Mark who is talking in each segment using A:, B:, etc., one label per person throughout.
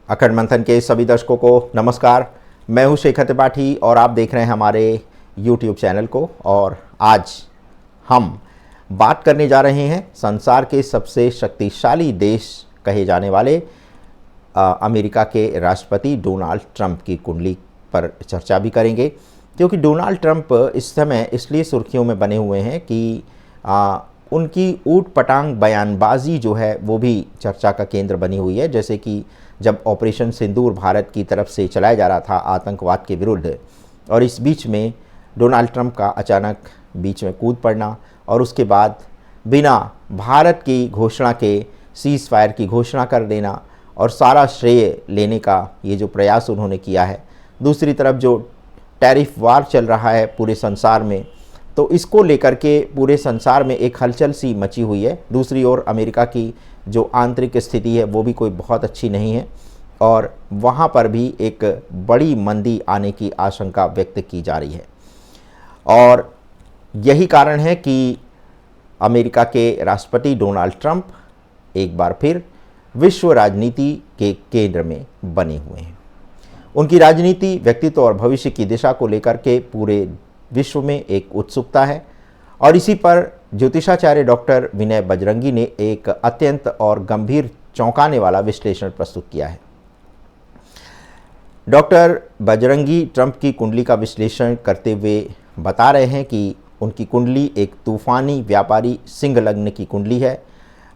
A: अखंड मंथन के सभी दर्शकों को नमस्कार। मैं हूं शेखर त्रिपाठी और आप देख रहे हैं हमारे YouTube चैनल को। और आज हम बात करने जा रहे हैं संसार के सबसे शक्तिशाली देश कहे जाने वाले अमेरिका के राष्ट्रपति डोनाल्ड ट्रंप की कुंडली पर चर्चा भी करेंगे, क्योंकि डोनाल्ड ट्रंप इस समय इसलिए सुर्खियों में बने हुए हैं कि उनकी ऊट पटांग बयानबाजी जो है वो भी चर्चा का केंद्र बनी हुई है। जैसे कि जब ऑपरेशन सिंदूर भारत की तरफ से चलाया जा रहा था आतंकवाद के विरुद्ध, और इस बीच में डोनाल्ड ट्रंप का अचानक बीच में कूद पड़ना और उसके बाद बिना भारत की घोषणा के सीज़ फायर की घोषणा कर देना और सारा श्रेय लेने का ये जो प्रयास उन्होंने किया है। दूसरी तरफ जो टैरिफ वार चल रहा है पूरे संसार में, तो इसको लेकर के पूरे संसार में एक हलचल सी मची हुई है। दूसरी ओर अमेरिका की जो आंतरिक स्थिति है वो भी कोई बहुत अच्छी नहीं है और वहाँ पर भी एक बड़ी मंदी आने की आशंका व्यक्त की जा रही है। और यही कारण है कि अमेरिका के राष्ट्रपति डोनाल्ड ट्रंप एक बार फिर विश्व राजनीति के केंद्र में बने हुए हैं। उनकी राजनीति, व्यक्तित्व और भविष्य की दिशा को लेकर के पूरे विश्व में एक उत्सुकता है और इसी पर ज्योतिषाचार्य डॉक्टर विनय बजरंगी ने एक अत्यंत और गंभीर चौंकाने वाला विश्लेषण प्रस्तुत किया है। डॉक्टर बजरंगी ट्रंप की कुंडली का विश्लेषण करते हुए बता रहे हैं कि उनकी कुंडली एक तूफानी व्यापारी सिंह लग्न की कुंडली है।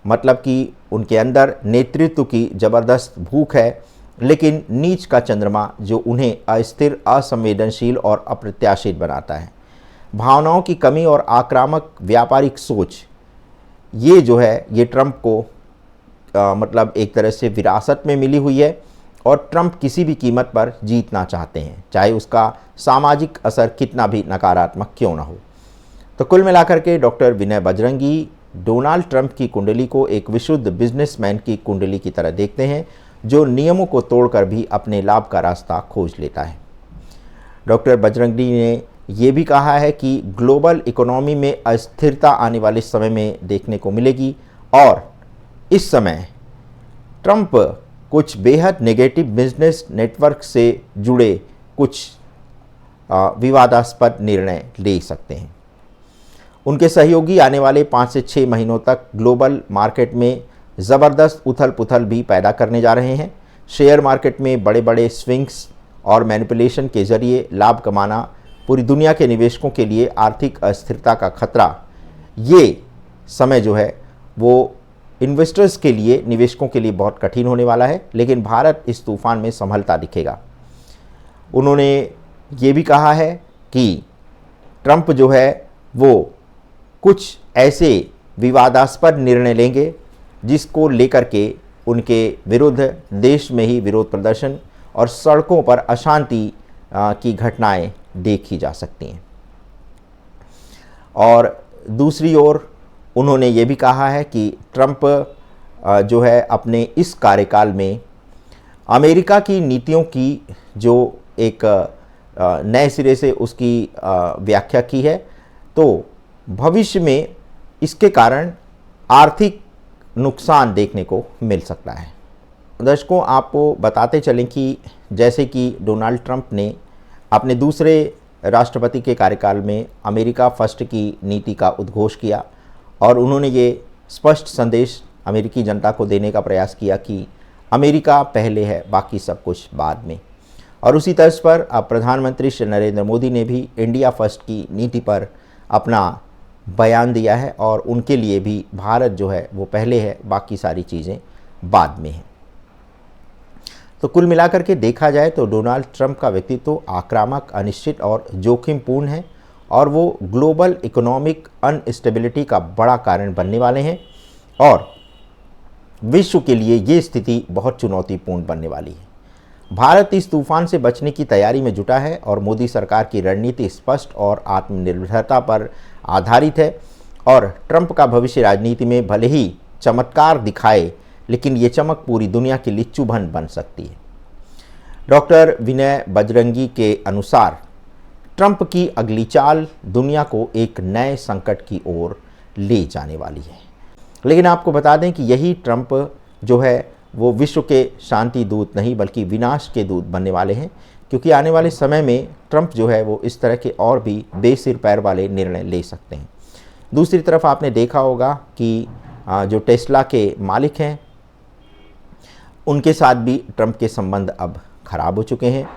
A: मतलब कि उनके अंदर नेतृत्व की ज़बरदस्त भूख है, लेकिन नीच का चंद्रमा जो उन्हें अस्थिर, असंवेदनशील और अप्रत्याशित बनाता है। भावनाओं की कमी और आक्रामक व्यापारिक सोच, ये जो है ये ट्रंप को मतलब एक तरह से विरासत में मिली हुई है और ट्रंप किसी भी कीमत पर जीतना चाहते हैं, चाहे उसका सामाजिक असर कितना भी नकारात्मक क्यों ना हो। तो कुल मिलाकर के डॉक्टर विनय बजरंगी डोनाल्ड ट्रंप की कुंडली को एक विशुद्ध बिजनेसमैन की कुंडली की तरह देखते हैं, जो नियमों को तोड़कर भी अपने लाभ का रास्ता खोज लेता है। डॉक्टर बजरंगी ने ये भी कहा है कि ग्लोबल इकोनॉमी में अस्थिरता आने वाले समय में देखने को मिलेगी और इस समय ट्रंप कुछ बेहद नेगेटिव बिजनेस नेटवर्क से जुड़े कुछ विवादास्पद निर्णय ले सकते हैं। उनके सहयोगी आने वाले 5 से 6 महीनों तक ग्लोबल मार्केट में ज़बरदस्त उथल पुथल भी पैदा करने जा रहे हैं। शेयर मार्केट में बड़े बड़े स्विंग्स और मैनिपुलेशन के जरिए लाभ कमाना पूरी दुनिया के निवेशकों के लिए आर्थिक अस्थिरता का खतरा, ये समय जो है वो इन्वेस्टर्स के लिए, निवेशकों के लिए बहुत कठिन होने वाला है, लेकिन भारत इस तूफान में संभलता दिखेगा। उन्होंने ये भी कहा है कि ट्रंप जो है वो कुछ ऐसे विवादास्पद निर्णय लेंगे जिसको लेकर के उनके विरुद्ध देश में ही विरोध प्रदर्शन और सड़कों पर अशांति की घटनाएं देखी जा सकती हैं। और दूसरी ओर उन्होंने ये भी कहा है कि ट्रंप जो है अपने इस कार्यकाल में अमेरिका की नीतियों की जो एक नए सिरे से उसकी व्याख्या की है, तो भविष्य में इसके कारण आर्थिक नुकसान देखने को मिल सकता है। दर्शकों, आपको बताते चलें कि जैसे कि डोनाल्ड ट्रंप ने अपने दूसरे राष्ट्रपति के कार्यकाल में अमेरिका फर्स्ट की नीति का उद्घोष किया और उन्होंने ये स्पष्ट संदेश अमेरिकी जनता को देने का प्रयास किया कि अमेरिका पहले है, बाकी सब कुछ बाद में। और उसी तर्ज पर अब प्रधानमंत्री श्री नरेंद्र मोदी ने भी इंडिया फर्स्ट की नीति पर अपना बयान दिया है और उनके लिए भी भारत जो है वो पहले है, बाकी सारी चीज़ें बाद में हैं। तो कुल मिलाकर के देखा जाए तो डोनाल्ड ट्रंप का व्यक्तित्व आक्रामक, अनिश्चित और जोखिमपूर्ण है और वो ग्लोबल इकोनॉमिक अनस्टेबिलिटी का बड़ा कारण बनने वाले हैं और विश्व के लिए ये स्थिति बहुत चुनौतीपूर्ण बनने वाली है। भारत इस तूफान से बचने की तैयारी में जुटा है और मोदी सरकार की रणनीति स्पष्ट और आत्मनिर्भरता पर आधारित है और ट्रंप का भविष्य राजनीति में भले ही चमत्कार दिखाए, लेकिन ये चमक पूरी दुनिया की लिच्चू बन सकती है। डॉक्टर विनय बजरंगी के अनुसार ट्रंप की अगली चाल दुनिया को एक नए संकट की ओर ले जाने वाली है। लेकिन आपको बता दें कि यही ट्रंप जो है वो विश्व के शांति दूत नहीं बल्कि विनाश के दूत बनने वाले हैं, क्योंकि आने वाले समय में ट्रंप जो है वो इस तरह के और भी बेसिर पैर वाले निर्णय ले सकते हैं। दूसरी तरफ आपने देखा होगा कि जो टेस्ला के मालिक हैं उनके साथ भी ट्रंप के संबंध अब खराब हो चुके हैं,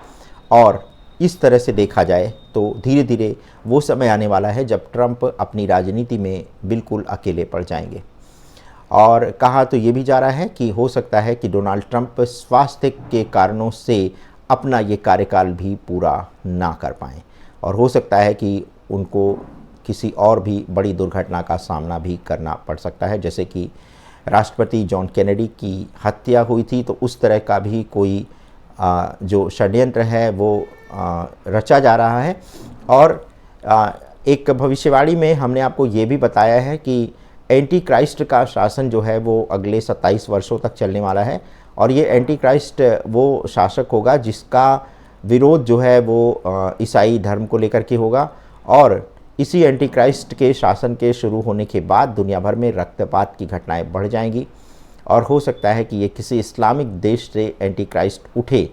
A: और इस तरह से देखा जाए तो धीरे धीरे वो समय आने वाला है जब ट्रंप अपनी राजनीति में बिल्कुल अकेले पड़ जाएंगे। और कहा तो ये भी जा रहा है कि हो सकता है कि डोनाल्ड ट्रंप स्वास्थ्य के कारणों से अपना ये कार्यकाल भी पूरा ना कर पाएँ, और हो सकता है कि उनको किसी और भी बड़ी दुर्घटना का सामना भी करना पड़ सकता है। जैसे कि राष्ट्रपति जॉन केनेडी की हत्या हुई थी, तो उस तरह का भी कोई जो षड्यंत्र है वो रचा जा रहा है। और एक भविष्यवाणी में हमने आपको ये भी बताया है कि एंटी क्राइस्ट का शासन जो है वो अगले 27 वर्षों तक चलने वाला है, और ये एंटी क्राइस्ट वो शासक होगा जिसका विरोध जो है वो ईसाई धर्म को लेकर के होगा, और इसी एंटी क्राइस्ट के शासन के शुरू होने के बाद दुनिया भर में रक्तपात की घटनाएं बढ़ जाएंगी, और हो सकता है कि ये किसी इस्लामिक देश से एंटी क्राइस्ट उठे,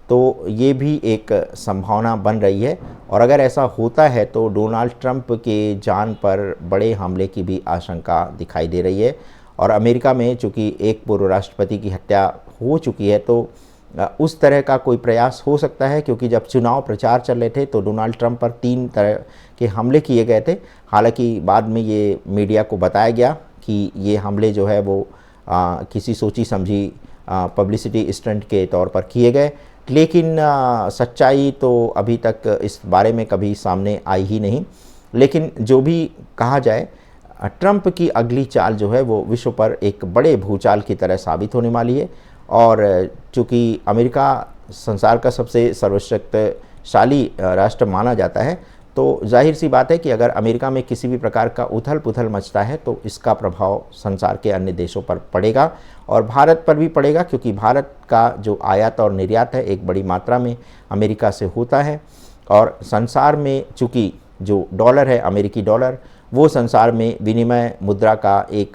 A: तो ये भी एक संभावना बन रही है। और अगर ऐसा होता है तो डोनाल्ड ट्रंप के जान पर बड़े हमले की भी आशंका दिखाई दे रही है। और अमेरिका में चूँकि एक पूर्व राष्ट्रपति की हत्या हो चुकी है, तो उस तरह का कोई प्रयास हो सकता है, क्योंकि जब चुनाव प्रचार चल रहे थे तो डोनाल्ड ट्रंप पर 3 तरह के हमले किए गए थे। हालांकि बाद में ये मीडिया को बताया गया कि ये हमले जो है वो किसी सोची समझी पब्लिसिटी स्टंट के तौर पर किए गए, लेकिन सच्चाई तो अभी तक इस बारे में कभी सामने आई ही नहीं। लेकिन जो भी कहा जाए, ट्रंप की अगली चाल जो है वो विश्व पर एक बड़े भूचाल की तरह साबित होने वाली है। और चूँकि अमेरिका संसार का सबसे सर्वशक्तिशाली राष्ट्र माना जाता है, तो जाहिर सी बात है कि अगर अमेरिका में किसी भी प्रकार का उथल पुथल मचता है तो इसका प्रभाव संसार के अन्य देशों पर पड़ेगा, और भारत पर भी पड़ेगा, क्योंकि भारत का जो आयात और निर्यात है एक बड़ी मात्रा में अमेरिका से होता है। और संसार में चूँकि जो डॉलर है, अमेरिकी डॉलर, वो संसार में विनिमय मुद्रा का एक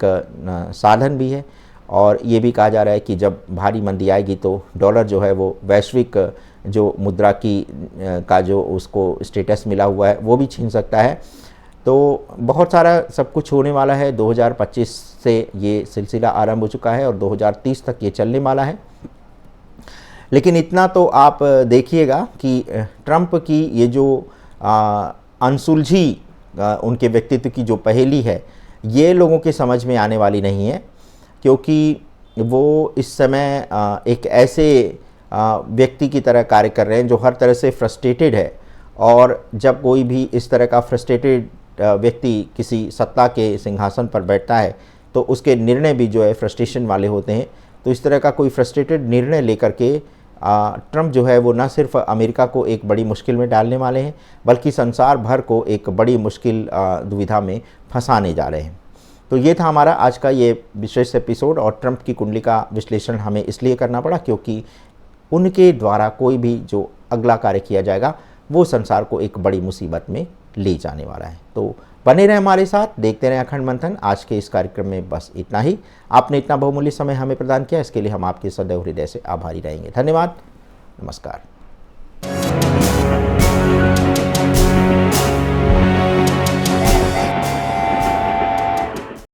A: साधन भी है। और ये भी कहा जा रहा है कि जब भारी मंदी आएगी तो डॉलर जो है वो वैश्विक जो मुद्रा की का जो उसको स्टेटस मिला हुआ है वो भी छीन सकता है। तो बहुत सारा सब कुछ होने वाला है। 2025 से ये सिलसिला आरंभ हो चुका है और 2030 तक ये चलने वाला है। लेकिन इतना तो आप देखिएगा कि ट्रंप की ये जो अनसुलझी उनके व्यक्तित्व की जो पहेली है, ये लोगों के समझ में आने वाली नहीं है, क्योंकि वो इस समय एक ऐसे व्यक्ति की तरह कार्य कर रहे हैं जो हर तरह से फ्रस्ट्रेटेड है। और जब कोई भी इस तरह का फ्रस्ट्रेटेड व्यक्ति किसी सत्ता के सिंहासन पर बैठता है तो उसके निर्णय भी जो है फ्रस्ट्रेशन वाले होते हैं। तो इस तरह का कोई फ्रस्ट्रेटेड निर्णय लेकर के ट्रंप जो है वो न सिर्फ अमेरिका को एक बड़ी मुश्किल में डालने वाले हैं, बल्कि संसार भर को एक बड़ी मुश्किल दुविधा में फंसाने जा रहे हैं। तो ये था हमारा आज का ये विशेष एपिसोड। और ट्रंप की कुंडली का विश्लेषण हमें इसलिए करना पड़ा क्योंकि उनके द्वारा कोई भी जो अगला कार्य किया जाएगा वो संसार को एक बड़ी मुसीबत में ले जाने वाला है। तो बने रहें हमारे साथ, देखते रहें अखंड मंथन। आज के इस कार्यक्रम में बस इतना ही। आपने इतना बहुमूल्य समय हमें प्रदान किया, इसके लिए हम आपके सदैव हृदय से आभारी रहेंगे। धन्यवाद, नमस्कार।